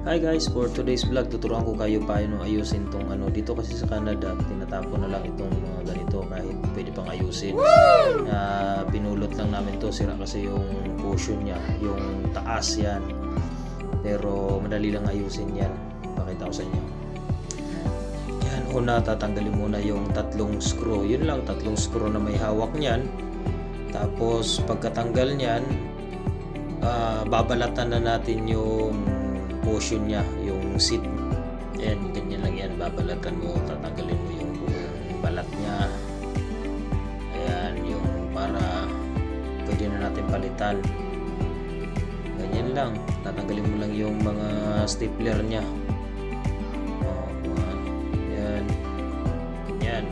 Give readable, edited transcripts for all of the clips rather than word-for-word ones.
Hi guys, for today's vlog tuturuan ko kayo paano ayusin tong dito kasi sa Canada tinatapon na lang itong mga ganito kahit pwede pang ayusin. Pinulot lang namin to, sira kasi yung cushion niya, yung taas yan. Pero madali lang ayusin yan. Pakita ko sa inyo. Yan, una tatanggalin muna yung tatlong screw. Yun lang, tatlong screw na may hawak niyan. Tapos pagkatanggal niyan, babalatan na natin yung cushion niya, yung seat. Ayan, ganyan lang yan. Babalatan mo, tatanggalin mo yung balat niya. Ayan, yung para pwede na natin palitan. Ganyan lang. Tatanggalin mo lang yung mga stapler niya. Ayan. Ganyan.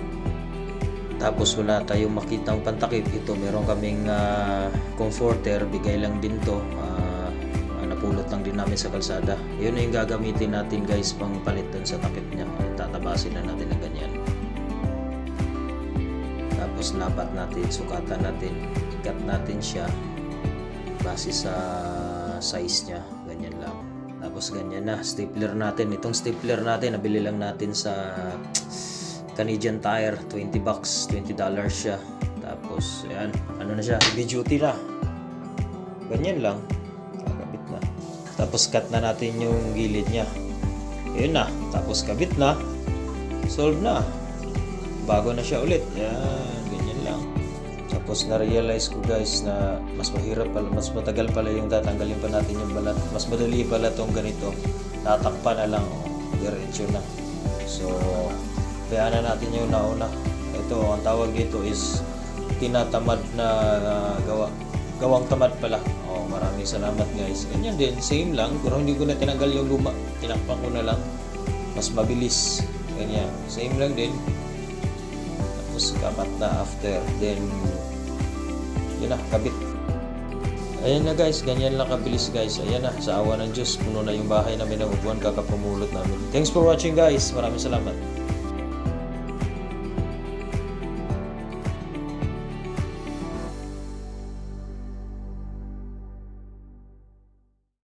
Tapos wala tayong makitang pantakip. Ito, meron kaming comforter. Bigay lang din to. Napulot lang din namin sa kalsada. Yun na yung gagamitin natin guys pang palit dun sa takip niya. Tatabasin na natin ng ganyan. Tapos lapat natin, sukatan natin, ikat natin siya base sa size niya. Ganyan lang. Tapos ganyan na. Stapler natin. Itong stapler natin, nabili lang natin sa Canadian Tire. $20, $20 siya. Tapos, ayan. Ano na siya? Heavy duty na. Ganyan lang. Tapos cut na natin yung gilid niya. Ayun na. Tapos kabit na. Solve na. Bago na siya ulit. Yan. Ganyan lang. Tapos na-realize ko guys na mas mahirap pala, mas matagal pala yung tatanggalin pa natin yung balat. Mas madali pala tong ganito. Tatakpan na lang. Diretso na. So, kaya na natin yung nauna. Ito, ang tawag dito is tinatamad na gawang tamad pala. Maraming salamat guys. Ganyan din, same lang. Pero hindi ko na tinanggal yung luma. Tinakpan ko na lang. Mas mabilis. Ganyan. Same lang din. Tapos kapat na after. Then, yun na, kabit. Ayan na guys. Ganyan lang kabilis guys. Ayan na. Sa awa ng Diyos, puno na yung bahay namin ng upuan kakapumulot namin. Thanks for watching guys. Maraming salamat.